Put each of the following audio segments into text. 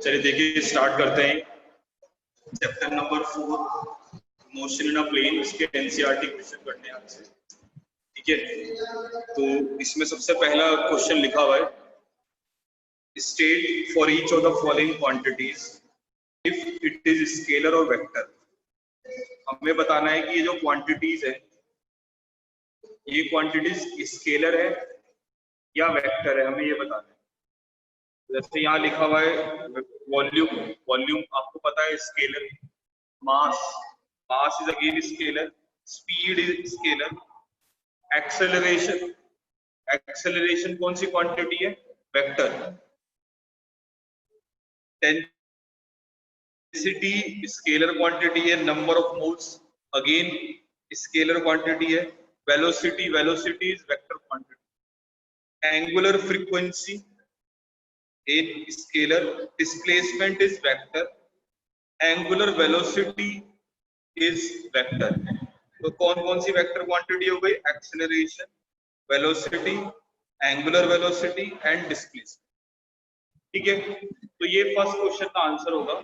चलिए देखिए स्टार्ट करते हैं chapter number 4 motion in a plane. इसके एनसीईआरटी क्वेश्चन करने हैं आपसे, ठीक है। तो इसमें सबसे पहला क्वेश्चन लिखा हुआ है, state for each of the following quantities if it is scalar और वेक्टर। हमें बताना है कि ये जो क्वांटिटीज है ये क्वांटिटीज स्केलर है या वेक्टर है, हमें ये बताना है। जैसे यहाँ लिखा हुआ है वॉल्यूम, वॉल्यूम आपको पता है scalar, mass, mass is again scalar, speed is scalar, acceleration, acceleration कौन सी क्वांटिटी है, वेक्टर, डेंसिटी स्केलर क्वांटिटी है, number of moles again scalar quantity है, velocity, velocity is vector quantity, angular frequency in scalar, displacement is vector, angular velocity is vector। तो कौन कौन C vector quantity हो गई, acceleration, velocity, angular velocity and displacement, ठीक है। तो ये फर्स्ट क्वेश्चन का आंसर होगा।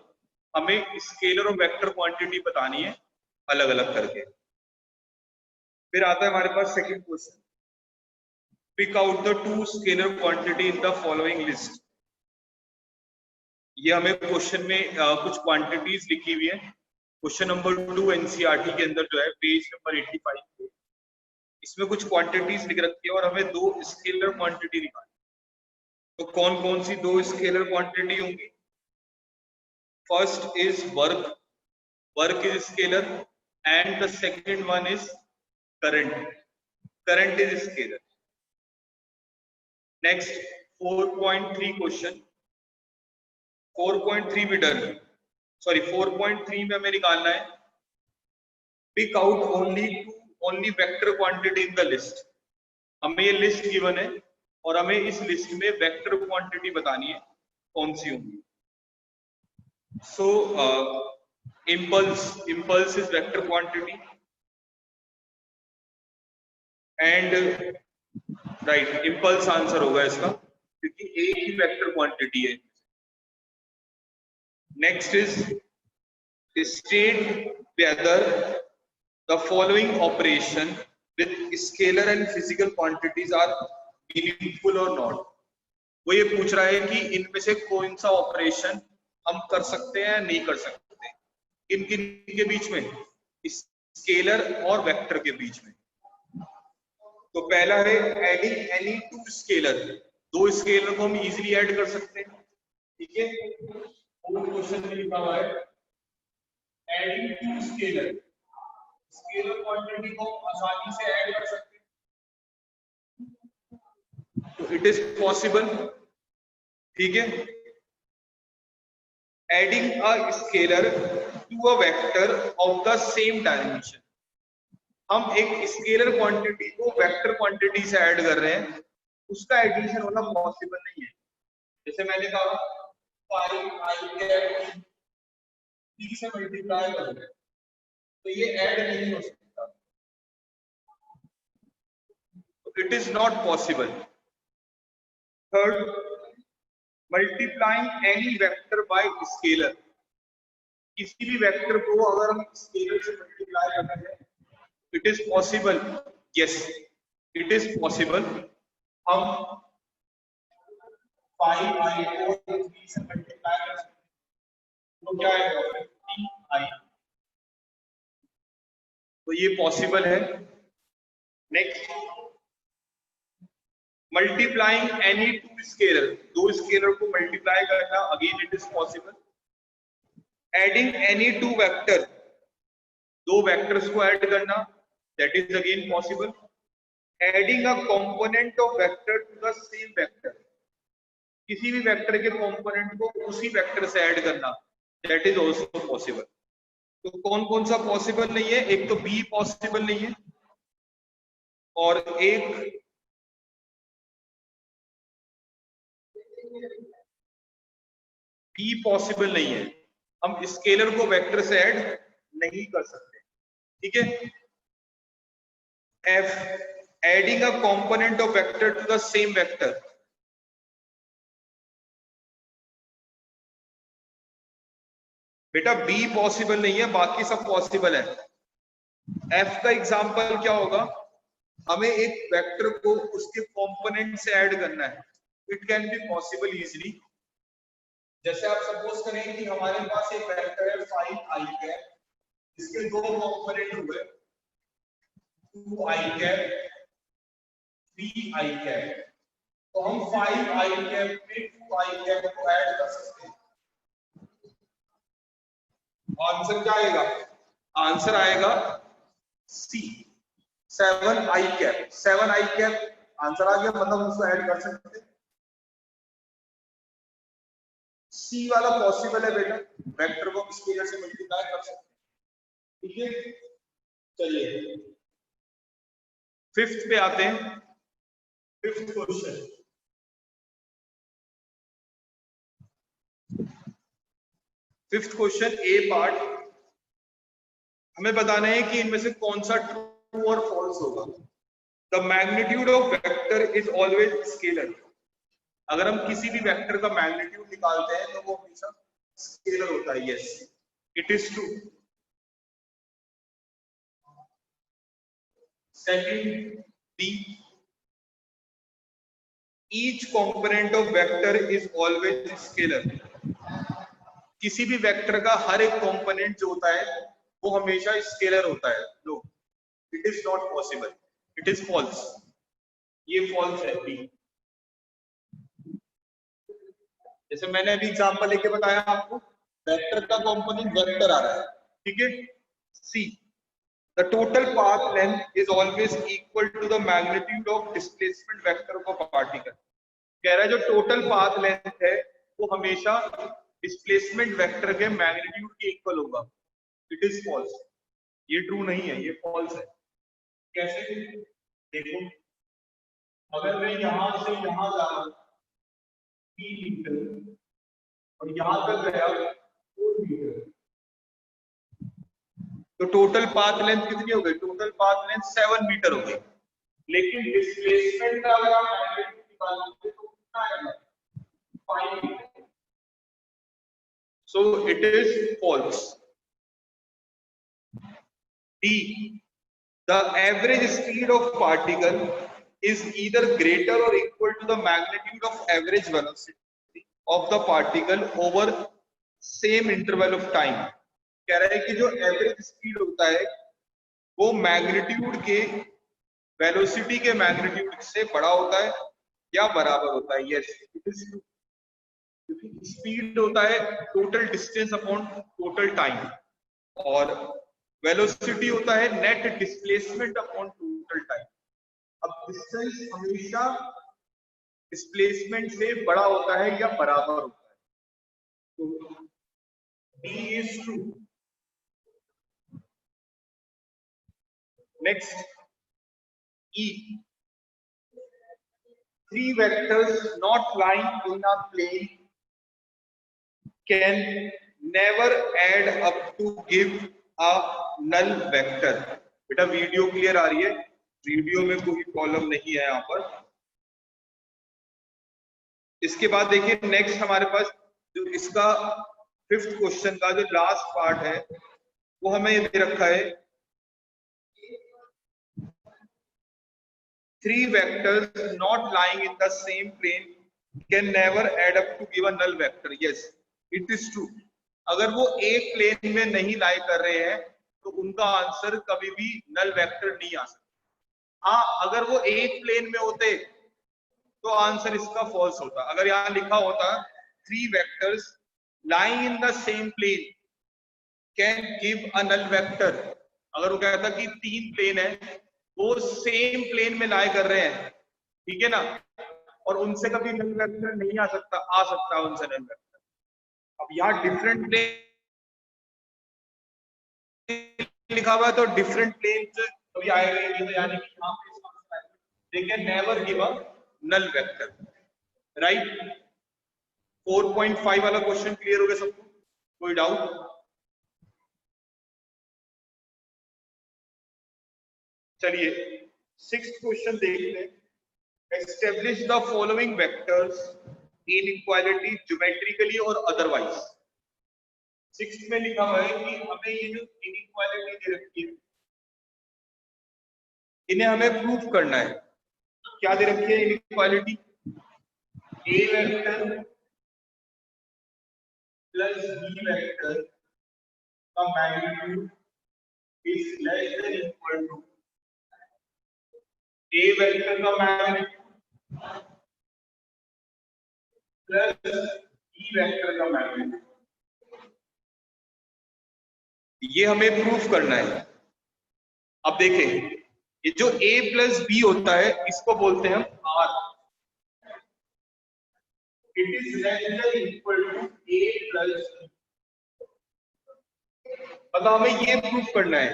हमें स्केलर और वेक्टर क्वांटिटी बतानी है अलग अलग करके। फिर आता है हमारे पास second question, pick out the two scalar quantity in the following list. ये हमें क्वेश्चन में कुछ क्वांटिटीज लिखी हुई है। क्वेश्चन नंबर 2 एनसीईआरटी के अंदर जो है पेज नंबर 85 पे इसमें कुछ क्वांटिटीज लिख रखी है और हमें दो स्केलर क्वांटिटी निकालनी। तो कौन कौन सी दो स्केलर क्वांटिटी होंगी, first is work, work is scalar, and the second one is current, current is scalar. Next 4.3 question, 4.3 भी डन, सॉरी 4.3 में हमें निकालना है, pick out only vector quantity in the list. हमें ये लिस्ट गिवन है और हमें इस लिस्ट में वेक्टर क्वांटिटी बतानी है कौन सी होंगी। सो impulse, impulse is vector quantity and right, impulse answer होगा इसका क्योंकि एक ही वेक्टर क्वांटिटी है। Next is state whether the following operation with scalar and physical quantities are meaningful or not। वो ये पूछ रहा है कि इनमें से कौन सा ऑपरेशन हम कर सकते हैं नहीं कर सकते, किन किन के बीच में, स्केलर और वेक्टर के बीच में। तो पहला है एडिंग एनी टू स्केलर, दो स्केलर को हम इजीली ऐड कर सकते हैं, ठीक है। क्वेश्चन में लिखा हुआ है adding two scalar, scalar quantity को आसानी से ऐड कर सकते हैं, तो इट इज पॉसिबल, ठीक है। Adding a scalar to a vector of the same dimension, हम एक स्केलर क्वांटिटी को वेक्टर क्वांटिटी से ऐड कर रहे हैं, उसका एडिशन होना पॉसिबल नहीं है। जैसे मैंने कहा 5i कैट t से मल्टीप्लाई कर रहे हैं तो ये ऐड नहीं हो सकता, it is not possible. Third, multiplying any vector by scalar, किसी भी वेक्टर को अगर हम स्केलर से मल्टीप्लाई करते हैं it is possible, yes it is possible. हम 5i को 3 से मल्टीप्लाई कर सकते हैं तो क्या आएगा 15i, तो ये पॉसिबल है। Next, multiplying any two scalar, दो स्केलर को मल्टीप्लाई करना, again it is possible. Adding any two vector, दो वेक्टर्स को ऐड करना, that is again possible. Adding a component of vector to the same vector, किसी भी vector के component को उसी वेक्टर से ऐड करना, दैट इज आल्सो पॉसिबल। तो कौन कौन सा पॉसिबल नहीं है, एक तो बी पॉसिबल नहीं है और एक बी पॉसिबल नहीं है, हम स्केलर को वेक्टर से ऐड नहीं कर सकते, ठीक है। F, adding a component of vector to the same vector, बेटा बी पॉसिबल नहीं है, बाकी सब पॉसिबल है। एफ का एग्जांपल क्या होगा, हमें एक वेक्टर को उसके कंपोनेंट से ऐड करना है, it can be possible easily. जैसे आप सपोज करें कि हमारे पास एक वेक्टर है 5i कैप, इसके दो कंपोनेंट हुए 2i कैप 3i कैप, तो हम 5i कैप में 2i कैप को ऐड कर सकते हैं। आंसर क्या आएगा, आंसर आएगा C 7i cap. 7i cap answer आ गया, मतलब उसको ऐड कर सकते हैं। सी वाला पॉसिबल है बेटा, वेक्टर को स्केलर से मल्टीप्लाई कर सकते हैं, ठीक है। चलिए फिफ्थ पे आते हैं, फिफ्थ क्वेश्चन। फिफ्थ क्वेश्चन ए पार्ट, हमें बताना है कि इनमें से कौन सा ट्रू और फॉल्स होगा। The magnitude of vector is always scalar. अगर हम किसी भी वेक्टर का मैग्नीट्यूड निकालते हैं तो वो हमेशा स्केलर होता है। Yes it is true. Second B, each component of vector is always scalar. किसी भी वेक्टर का हर एक कंपोनेंट जो होता है वो हमेशा स्केलर होता है। No it is not possible, it is false. ये फॉल्स है बी। जैसे मैंने अभी एग्जांपल लेके बताया आपको, वेक्टर का कंपोनेंट वेक्टर आ रहा है, ठीक है। C the total path length is always equal to the magnitude of displacement vector of a particle. कह रहा है जो टोटल पाथ लेंथ है वो हमेशा डिस्प्लेसमेंट वेक्टर के मैग्नीट्यूड के इक्वल होगा। इट इज फॉल्स, ये ट्रू नहीं है, ये फॉल्स है। कैसे, देखो अगर मैं यहां से यहां जा रहा हूं 3 मीटर और यहां तक गया 4 मीटर, तो टोटल पाथ लेंथ कितनी हो गई, टोटल पाथ लेंथ 7 मीटर हो गई। लेकिन डिस्प्लेसमेंट का अगर आप मैग्नीट्यूड निकालोगे तो कितना आएगा, 5 metre. So it is false. D, the average speed of particle is either greater or equal to the magnitude of average velocity of the particle over same interval of time। कह रहा है कि जो average speed होता है वो magnitude के, velocity के मैग्नीट्यूड से बड़ा होता है या बराबर होता है। यस इट इज ट्रू, क्योंकि स्पीड होता है total distance upon total time, और वेलोसिटी होता है net displacement upon total time. अब डिस्टेंस हमेशा डिस्प्लेसमेंट से बड़ा होता है या बराबर होता है, तो D is true. Next E, 3 vectors not lying in a plane can never add up to give a null vector। बेटा वीडियो क्लियर आ रही है, वीडियो में कोई प्रॉब्लम नहीं है यहाँ पर। इसके बाद देखिए नेक्स्ट हमारे पास जो इसका फिफ्थ क्वेश्चन का जो लास्ट पार्ट है वो हमें ये दे रखा है, 3 vectors not lying in the same plane can never add up to give a null vector। yes it is true। अगर वो एक प्लेन में नहीं लाई कर रहे हैं तो उनका आंसर कभी भी नल वेक्टर नहीं आ सकता। हाँ अगर वो एक प्लेन में होते तो आंसर इसका फॉल्स होता। अगर यहाँ लिखा होता 3 vectors lying in the same plane can give a null vector, अगर वो कहता कि 3 प्लेन है वो सेम प्लेन में लाई कर रहे हैं, ठीक है ना, और उनसे कभी नल वेक्टर नहीं आ सकता, आ सकता है उनसे नल वेक्टर। अब यहाँ डिफरेंट प्लेन लिखा हुआ है तो डिफरेंट प्लेन कभी आएगा नहीं, तो यानी कि यहाँ पे they can never give a null vector, right. 4.5 वाला क्वेश्चन क्लियर हो गया सबको, कोई डाउट? चलिए 6th क्वेश्चन देखते हैं। Establish the following vectors inequality geometrically or otherwise। Six में लिखा हुआ है कि हमें ये जो इनइक्वालिटी दे रखी है इन्हें हमें प्रूफ करना है। क्या दे रखी है inequality? A vector plus B vector का magnitude is less than equal to A vector का मैग्नीट्यूड प्लस बी वेक्टर का मैग्नीट्यूड। ये हमें प्रूफ करना है। अब देखें, ये जो a प्लस बी होता है इसको बोलते हैं हम r। It is less than equal to a plus B. मतलब हमें ये प्रूफ करना है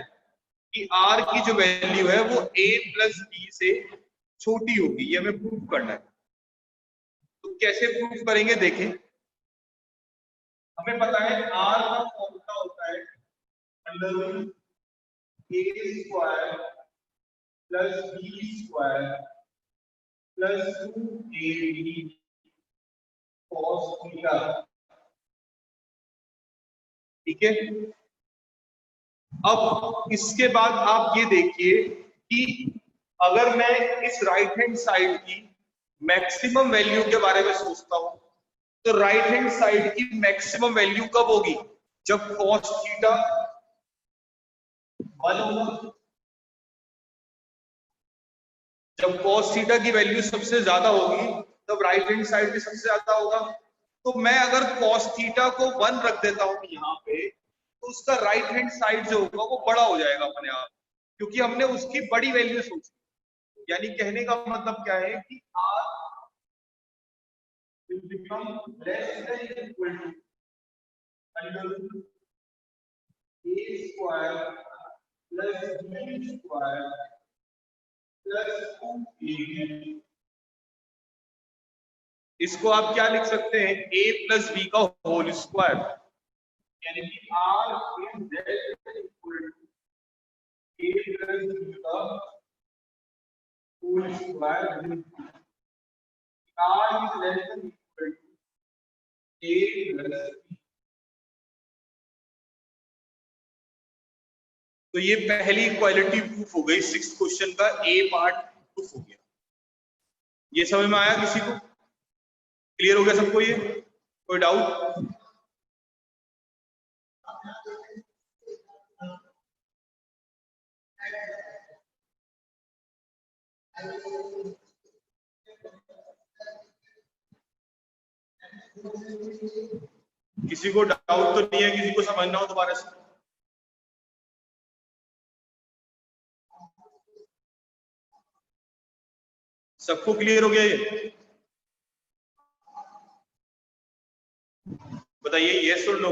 कि r की जो वैल्यू है वो a प्लस बी से छोटी होगी। ये हमें प्रूफ करना है। तो कैसे प्रूफ करेंगे देखें। हमें पता है r का फॉर्मूला होता है under root a square plus B square plus 2ab cos theta. ठीक है। अब इसके बाद आप ये देखिए कि अगर मैं इस राइट हैंड साइड की मैक्सिमम वैल्यू के बारे में सोचता हूं तो राइट हैंड साइड की मैक्सिमम वैल्यू कब होगी? जब cos थीटा 1 होगा। जब cos थीटा की वैल्यू सबसे ज्यादा होगी तब राइट हैंड साइड भी सबसे ज्यादा होगा। तो मैं अगर cos थीटा को 1 रख देता हूं यहाँ पे तो उसका राइट हैंड साइड जो होगा वो बड़ा हो जाएगा अपने आप, क्योंकि हमने उसकी बड़ी वैल्यू सोची। यानी कहने का मतलब क्या है कि r will become less than equal to under root a square plus b square plus 2ab। इसको आप क्या लिख सकते हैं? a प्लस बी का होल स्क्वायर। यानी कि r is less than equal to a plus B का whole square. r is less than equal to a plus B. तो ये पहली इक्वालिटी प्रूफ हो गई। सिक्स्थ क्वेश्चन का ए पार्ट प्रूफ हो गया। ये समझ में आया किसी को? क्लियर हो गया सबको? ये कोई डाउट? किसी को डाउट तो नहीं है? किसी को समझना हो दोबारा से? सबको क्लियर हो गया ये? बताइए ये सुन लो।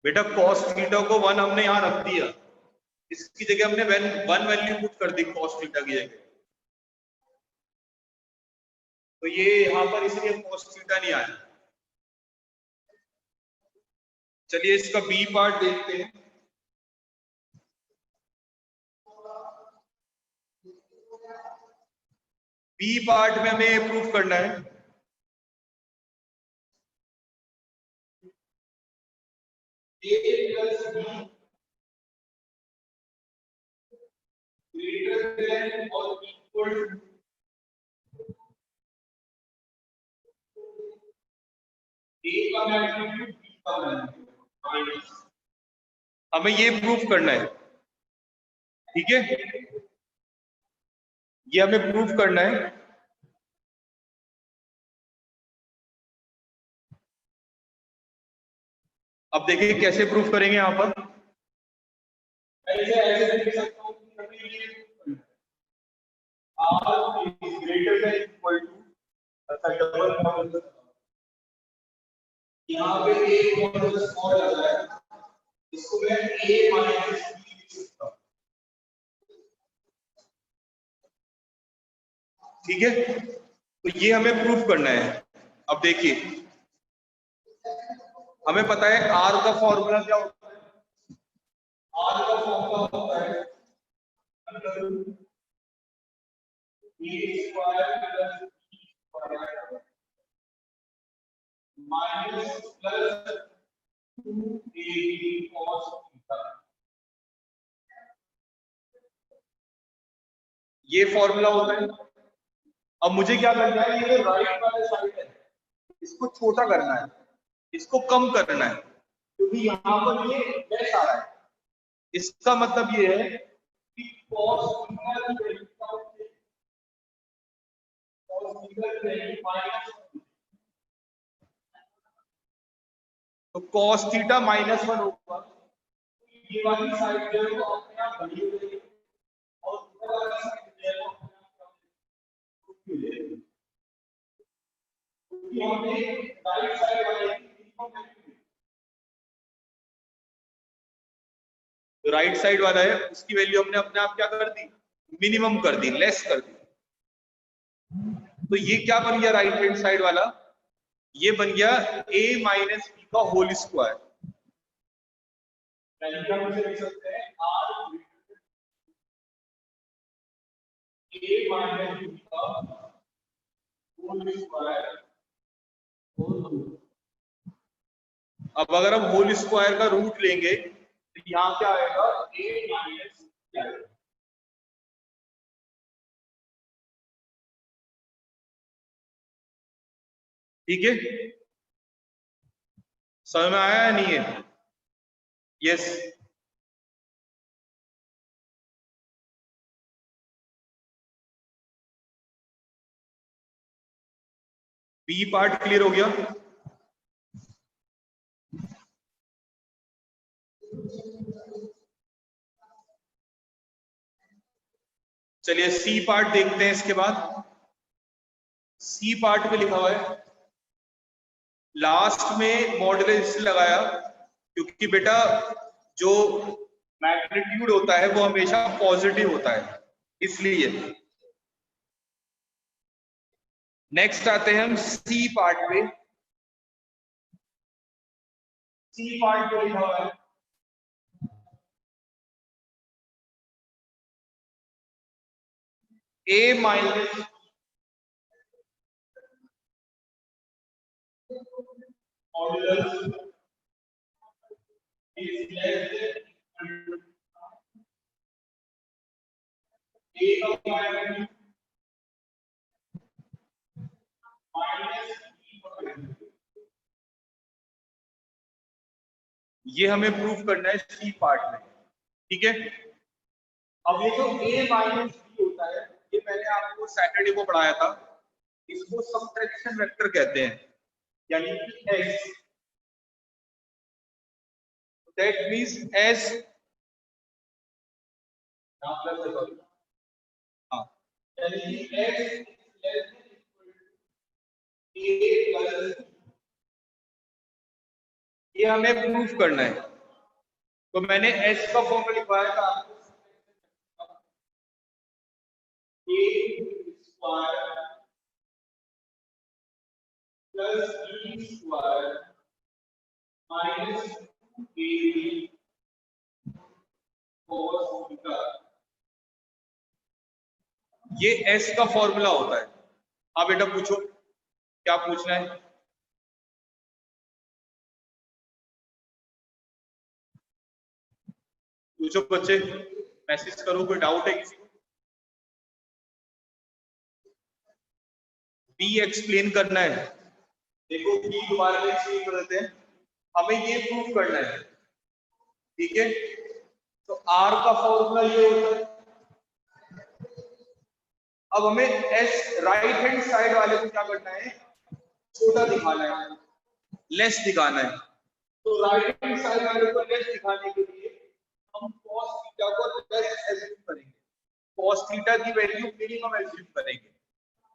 बेटा cos थीटा को 1 हमने यहां रख दिया, इसकी जगह हमने 1 वैल्यू पुट कर दी cos थीटा की जगह। तो ये यहां पर इसलिए cos थीटा नहीं आया। चलिए इसका बी पार्ट देखते हैं। बी पार्ट में हमें प्रूफ करना है a plus be greater than और इक्वल टू a का मैग्नीट्यूड b का मैग्नीट्यूड। हमें ये प्रूफ करना है। ठीक है, ये हमें प्रूफ करना है। अब देखिए कैसे प्रूफ करेंगे यहां पर। ऐसे लिख सकता हूं कि हमें ये r is greater than equal to अच्छा डबल मॉडुलस। यहाँ पे a मॉडुलस और आ रहा है, इसको मैं a माइनस b लिख सकता हूँ। ठीक है, तो ये हमें प्रूफ करना है। अब देखिए हमें पता है आर का फॉर्मूला क्या होता है, आर का फॉर्मूला होता है A square plus B square minus plus 2ab cos theta. ये फॉर्मूला होता है। अब मुझे क्या करना है, ये राइट वाले साइड है इसको छोटा करना है, इसको कम करना है, क्योंकि यहाँ पर ये लेस आ रहा है। इसका मतलब ये है कि cos थीटा की वैल्यू क्या होती है, cos थीटा की वैल्यू माइनस, तो cos थीटा -1 होगा। ये वाली साइड जो है वो अपने आप बड़ी हो जाएगी और ऊपर वाली साइड जो है वो अपने आप कम हो जाएगी, क्योंकि हमने राइट साइड वाले की मिनिमम वैल्यू, तो राइट साइड वाला है उसकी वैल्यू हमने अपने आप क्या कर दी, मिनिमम कर दी, लेस कर दी। तो ये क्या बन गया राइट हैंड साइड वाला, ये बन गया a माइनस बी का होल स्क्वायर, यानी कि हम इसे लिख सकते हैं r a माइनस बी का होल स्क्वायर। अब अगर हम होल स्क्वायर का रूट लेंगे तो यहाँ क्या आएगा, a माइनस बी आएगा। ठीक है, समझ में आया या नहीं है? यस। बी पार्ट क्लियर हो गया? चलिए सी पार्ट देखते हैं। इसके बाद सी पार्ट में लिखा हुआ है, लास्ट में मॉडुलस इसलिए लगाया क्योंकि बेटा जो मैग्नीट्यूड होता है वो हमेशा पॉजिटिव होता है, इसलिए। नेक्स्ट आते हैं हम सी पार्ट पे। सी पार्ट पे लिखा हुआ है a minus modulus is less then a का वैल्यू माइनस b का वैल्यू। ये हमें प्रूव करना है सी पार्ट में, ठीक है। अब ये जो a माइनस बी होता है, ये मैंने आपको सैटरडे को पढ़ाया था, इसको सबट्रैक्शन वेक्टर कहते हैं, यानी कि s, दैट मींस s, हाँ, यानी कि s less than a plus, ये हमें प्रूव करना है। तो मैंने s का फॉर्मूला लिखवाया था आपको, a square plus b square minus 2ab cos theta, ये s का फॉर्मूला होता है। अब बेटा पूछो क्या पूछना है। पूछो बच्चे, मैसेज करो, कोई डाउट है किसी को? बी एक्सप्लेन करना है। देखो बी दोबारा एक्सप्लेन कर देते हैं, हमें ये प्रूव करना है, ठीक है। तो आर का फॉर्मूला ये होता है। अब हमें एस राइट हैंड साइड वाले को क्या करना है, छोटा दिखाना है, लेस दिखाना है। तो राइट हैंड साइड वाले को लेस दिखाने के लिए हम cos थीटा को लेस एज्यूम करेंगे, cos थीटा की वैल्यू मिनिमम एज्यूम करेंगे।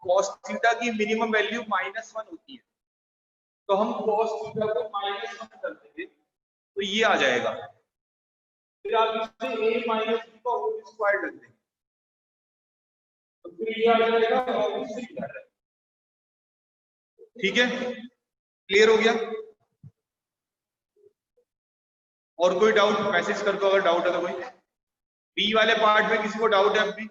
cos थीटा की मिनिमम वैल्यू -1 होती है, तो हम cos थीटा को -1 कर देंगे तो ये आ जाएगा। फिर आप इसे a माइनस बी का होल स्क्वायर कर देंगे तो फिर ये आ जाएगा और इससे क्या है, ठीक है। क्लियर हो गया? और कोई डाउट मैसेज कर दो अगर डाउट है तो। कोई बी वाले पार्ट में किसी को डाउट है अभी?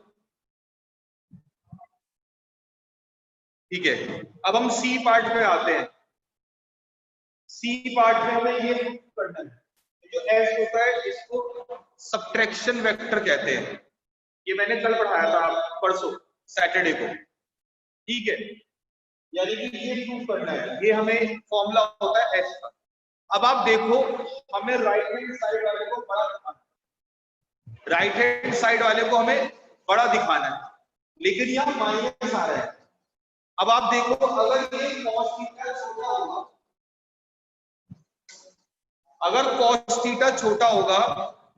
ठीक है, अब हम सी पार्ट में आते हैं। सी पार्ट में हमें ये करना है, जो एस होता है इसको सब्ट्रैक्शन वेक्टर कहते हैं। ये मैंने कल पढ़ाया था परसों सैटरडे को, ठीक है। यानी कि ये प्रूव करना है, ये हमें फॉर्मूला होता है एस का। अब आप देखो, हमें राइट हैंड साइड वाले को बड़ा दिखाना है, राइट हैंड साइड वाले को हमें बड़ा दिखाना है, लेकिन यहाँ माइनस आ रहा है। अब आप देखो, अगर ये cos थीटा छोटा होगा, अगर cos थीटा छोटा होगा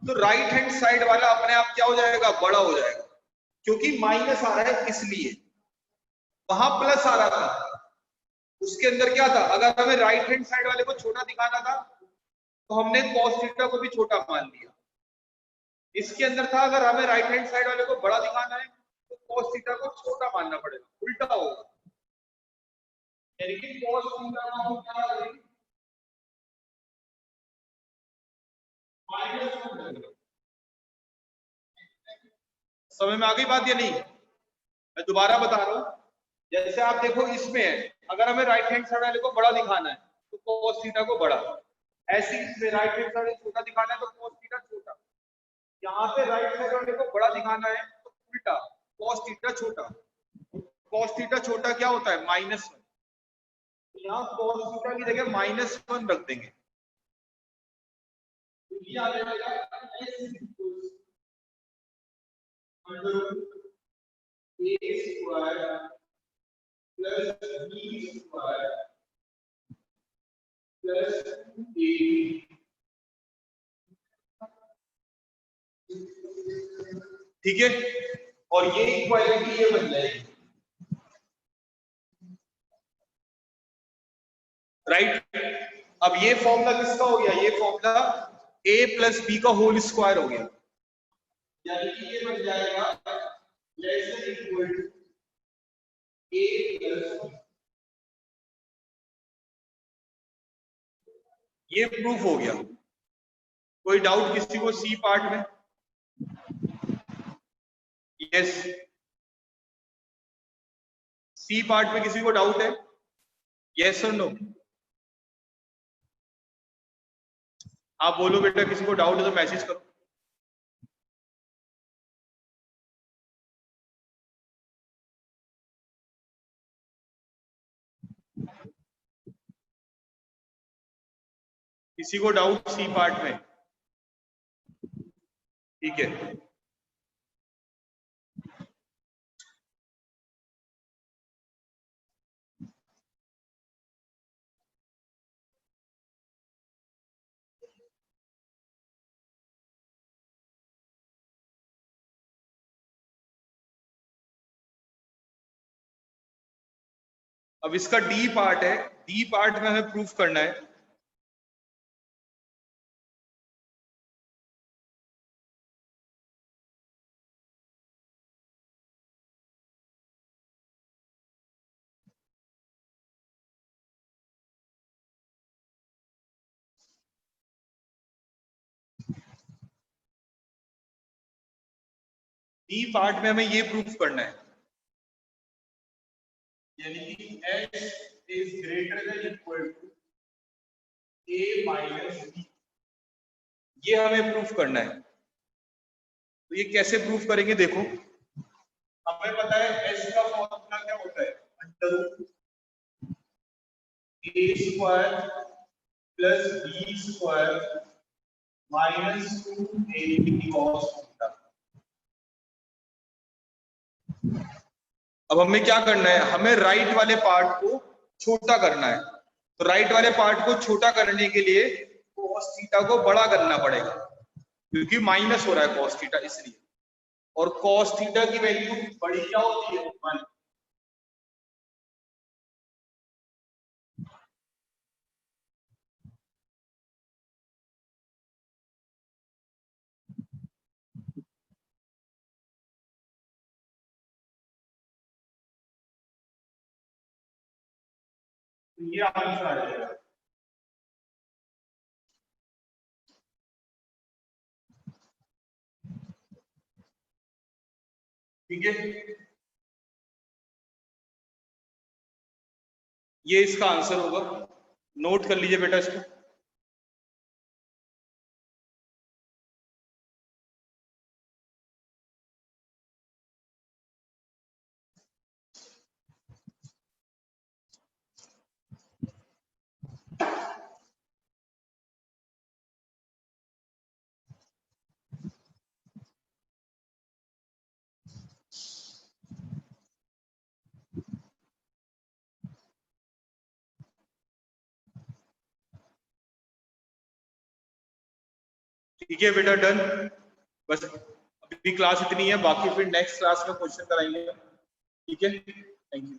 तो राइट हैंड साइड वाला अपने आप क्या हो जाएगा, बड़ा हो जाएगा, क्योंकि माइनस आ रहा है इसलिए। वहां प्लस आ रहा था, उसके अंदर क्या था, अगर हमें राइट हैंड साइड वाले को छोटा दिखाना था तो हमने cos थीटा को भी छोटा मान लिया। इसके अंदर था, अगर हमें राइट हैंड साइड वाले को बड़ा दिखाना है तो cos थीटा को छोटा मानना पड़ेगा, उल्टा होगा। यानी कि cos थीटा को हम क्या करेंगे, माइनस वन करेंगे। समझ में आ गई बात या नहीं? मैं दोबारा बता रहा हूं, जैसे आप देखो इसमें है, अगर हमें राइट हैंड साइड वाले को बड़ा दिखाना है तो cos थीटा को बड़ा, ऐसे ही इसमें राइट हैंड साइड छोटा दिखाना है तो cos थीटा छोटा। यहाँ पे राइट साइड वाले को बड़ा दिखाना है तो उल्टा, cos थीटा छोटा। cos थीटा छोटा क्या होता है, -1। तो यहाँ cos थीटा की जगह -1 रख देंगे, तो ये आ जाएगा a square plus b square plus a। ठीक है, और ये इक्वालिटी ये बन जाएगी, राइट। अब ये फॉर्मूला किसका हो गया, ये फॉर्मूला a प्लस बी का होल स्क्वायर हो गया, यानी कि ये बन जाएगा less than equal to a plus B. ये प्रूफ हो गया। कोई डाउट किसी को सी पार्ट में? यस, सी पार्ट में किसी को डाउट है? यस और नो? आप बोलो बेटा, किसी को डाउट है तो मैसेज करो। किसी को डाउट सी पार्ट में? ठीक है, अब इसका डी पार्ट है, डी पार्ट में हमें प्रूफ करना है। डी पार्ट में हमें ये प्रूफ करना है, यानी कि h is greater than equal to a minus b, ये हमें प्रूफ करना है। तो ये कैसे प्रूफ करेंगे, देखो हमें पता है h का फॉर्मूला क्या होता है, under root a square plus b square minus 2a cos theta. अब हमें क्या करना है, हमें राइट वाले पार्ट को छोटा करना है। तो राइट वाले पार्ट को छोटा करने के लिए cos थीटा को बड़ा करना पड़ेगा, क्योंकि माइनस हो रहा है cos थीटा इसलिए, और cos थीटा की वैल्यू बड़ी क्या होती है, 1। तो ये आंसर आ जाएगा। ठीक है, ये इसका आंसर होगा, नोट कर लीजिए बेटा इसको। ठीक है बेटा, डन। बस अभी क्लास इतनी है, बाकी फिर नेक्स्ट क्लास में क्वेश्चन कराएंगे। ठीक है, थैंक यू।